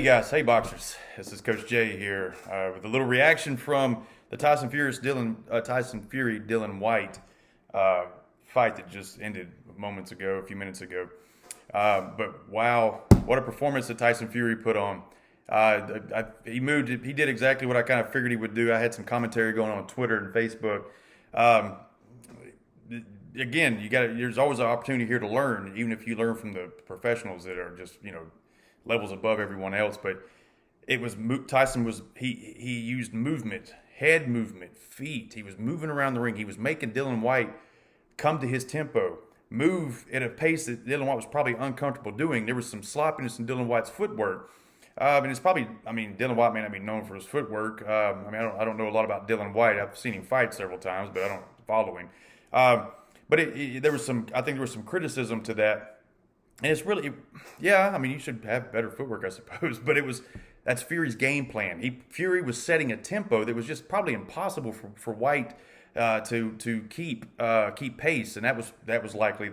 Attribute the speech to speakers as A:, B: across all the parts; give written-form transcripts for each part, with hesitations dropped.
A: Hey guys, hey boxers. This is Coach Jay here with a little reaction from the Tyson Fury Dylan White uh, fight that just ended moments ago, a few minutes ago. But wow, what a performance that Tyson Fury put on. He moved. He did exactly what I kind of figured he would do. I had some commentary going on Twitter and Facebook. Um, Again, there's always an opportunity here to learn, even if you learn from the professionals that are just levels above everyone else. But Tyson was he used movement, head movement, feet. He was moving around the ring. He was making Dylan White come to his tempo, move at a pace that Dylan White was probably uncomfortable doing. There was some sloppiness in Dylan White's footwork. And it's probably, Dylan White may not be known for his footwork. I don't know a lot about Dylan White. I've seen him fight several times, but I don't follow him. But there was I think there was some criticism to that. And it's really, yeah, you should have better footwork, I suppose. But that's Fury's game plan. Fury was setting a tempo that was just probably impossible for White to keep pace. And that was likely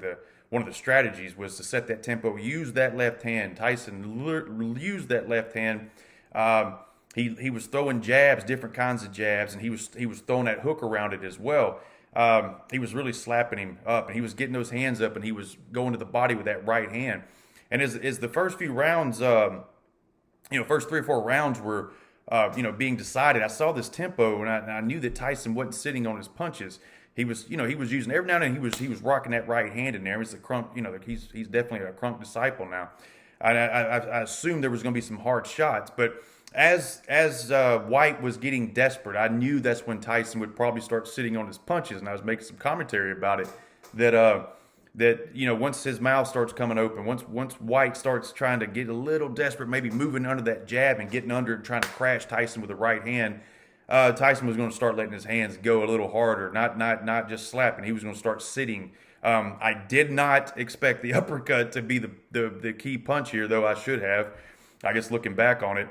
A: one of the strategies was to set that tempo, use that left hand. Tyson used that left hand. He was throwing jabs, different kinds of jabs, and he was throwing that hook around it as well. He was really slapping him up, and he was getting those hands up, and he was going to the body with that right hand. And as the first few rounds, first 3 or 4 rounds were, being decided, I saw this tempo, and I knew that Tyson wasn't sitting on his punches. He was using every now and then he was rocking that right hand in there. It's a Crunk, he's definitely a Crunk disciple now. And I assumed there was going to be some hard shots, but as White was getting desperate, I knew that's when Tyson would probably start sitting on his punches, and I was making some commentary about it. That once his mouth starts coming open, once White starts trying to get a little desperate, maybe moving under that jab and getting under it and trying to crash Tyson with the right hand, Tyson was going to start letting his hands go a little harder, not just slapping. He was going to start sitting. I did not expect the uppercut to be the key punch here, though I should have. I guess looking back on it.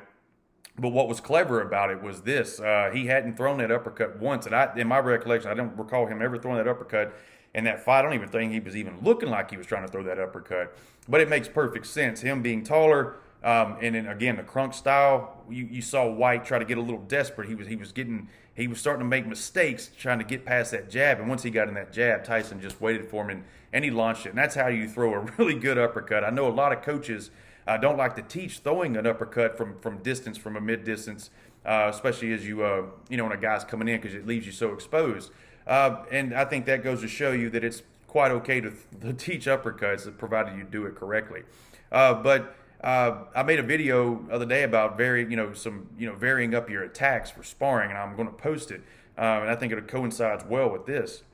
A: But what was clever about it was this. He hadn't thrown that uppercut once. And in my recollection, I don't recall him ever throwing that uppercut in that fight. I don't even think he was even looking like he was trying to throw that uppercut. But it makes perfect sense. Him being taller, and then again, the Crunk style, you saw White try to get a little desperate. He was starting to make mistakes trying to get past that jab. And once he got in that jab, Tyson just waited for him and he launched it. And that's how you throw a really good uppercut. I know a lot of coaches don't like to teach throwing an uppercut from distance, from a mid distance, especially as when a guy's coming in, because it leaves you so exposed. And I think that goes to show you that it's quite okay to teach uppercuts, provided you do it correctly. But I made a video the other day about varying up your attacks for sparring, and I'm going to post it. And I think it coincides well with this.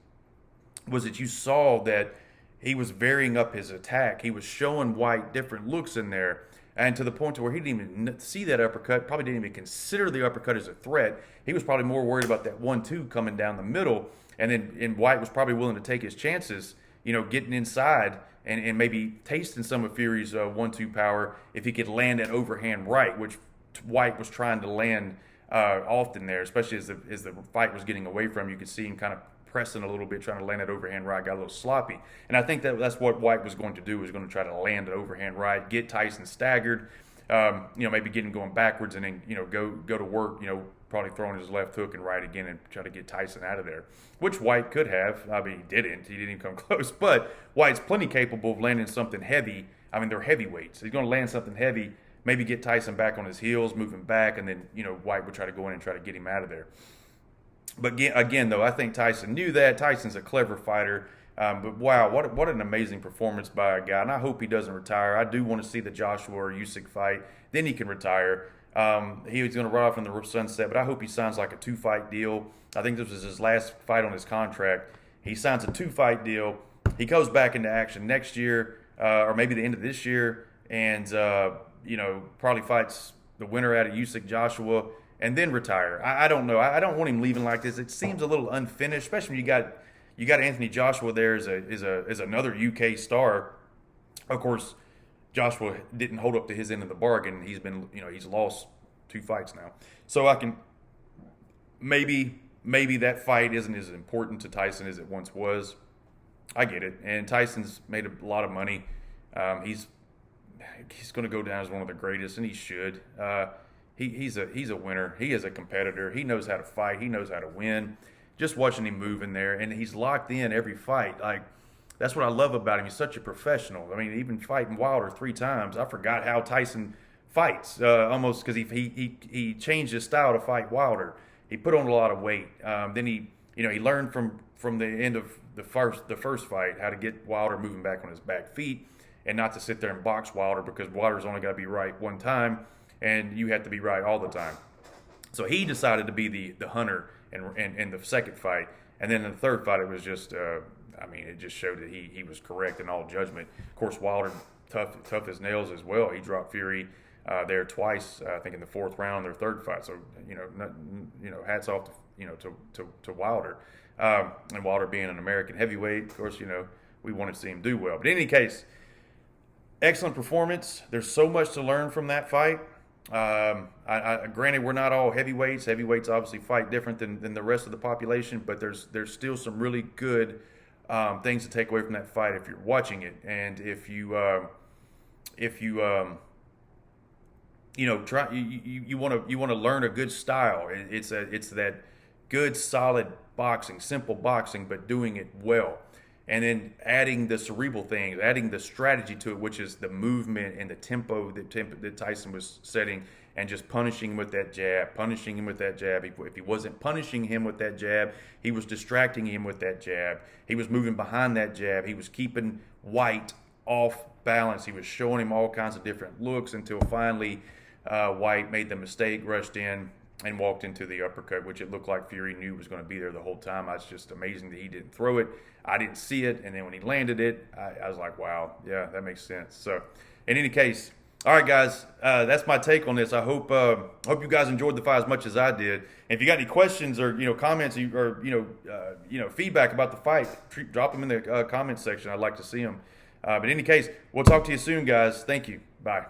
A: Was that you saw that he was varying up his attack. He was showing White different looks in there, and to the point to where he didn't even see that uppercut, probably didn't even consider the uppercut as a threat. He was probably more worried about that 1-2 coming down the middle, and White was probably willing to take his chances, getting inside and maybe tasting some of Fury's 1-2 power if he could land that overhand right, which White was trying to land often there, especially as the fight was getting away from him. You could see him kind of pressing a little bit, trying to land that overhand right, got a little sloppy. And I think that's what White was going to do, was going to try to land an overhand right, get Tyson staggered, maybe get him going backwards, and then, go to work, probably throwing his left hook and right again and try to get Tyson out of there, which White could have. He didn't. He didn't even come close. But White's plenty capable of landing something heavy. They're heavyweights. He's going to land something heavy, maybe get Tyson back on his heels, moving back, and then, White would try to go in and try to get him out of there. But again, though, I think Tyson knew that. Tyson's a clever fighter. But wow, what an amazing performance by a guy. And I hope he doesn't retire. I do want to see the Joshua or Usyk fight. Then he can retire. He was going to ride off in the sunset, but I hope he signs like a 2-fight deal. I think this was his last fight on his contract. He signs a 2-fight deal. He goes back into action next year, or maybe the end of this year, and probably fights the winner out of Usyk Joshua, and then retire. I don't know. I don't want him leaving like this. It seems a little unfinished, especially when you got Anthony Joshua there as another UK star. Of course, Joshua didn't hold up to his end of the bargain. He's lost 2 fights now. So I can maybe that fight isn't as important to Tyson as it once was. I get it. And Tyson's made a lot of money. he's going to go down as one of the greatest, and he should. He's a winner. He is a competitor. He knows how to fight. He knows how to win. Just watching him move in there, and he's locked in every fight. Like, that's what I love about him. He's such a professional. I mean, even fighting Wilder 3 times, I forgot how Tyson fights almost, because he changed his style to fight Wilder. He put on a lot of weight. Then he learned from the end of the first fight how to get Wilder moving back on his back feet and not to sit there and box Wilder, because Wilder's only got to be right one time and you have to be right all the time. So he decided to be the hunter in the second fight, and then in the third fight it was just it just showed that he was correct in all judgment. Of course, Wilder tough as nails as well. He dropped Fury there twice, I think in the 4th round, their third fight. So hats off to Wilder, and Wilder being an American heavyweight, of course, we wanted to see him do well. But in any case, excellent performance. There's so much to learn from that fight. Granted, we're not all heavyweights. Heavyweights obviously fight different than the rest of the population, but there's still some really good things to take away from that fight if you're watching it, and if you want to learn a good style. It's that good, solid boxing, simple boxing, but doing it well. And then adding the cerebral things, adding the strategy to it, which is the movement and the tempo that Tyson was setting, and just punishing him with that jab, punishing him with that jab. If he wasn't punishing him with that jab, he was distracting him with that jab. He was moving behind that jab. He was keeping White off balance. He was showing him all kinds of different looks until finally White made the mistake, rushed in, and walked into the uppercut, which it looked like Fury knew was going to be there the whole time. It's just amazing that he didn't throw it. I didn't see it, and then when he landed it, I was like, wow, yeah, that makes sense. So, in any case, all right, guys, that's my take on this. I hope you guys enjoyed the fight as much as I did. And if you got any questions or comments or feedback about the fight, drop them in the comments section. I'd like to see them. But in any case, we'll talk to you soon, guys. Thank you. Bye.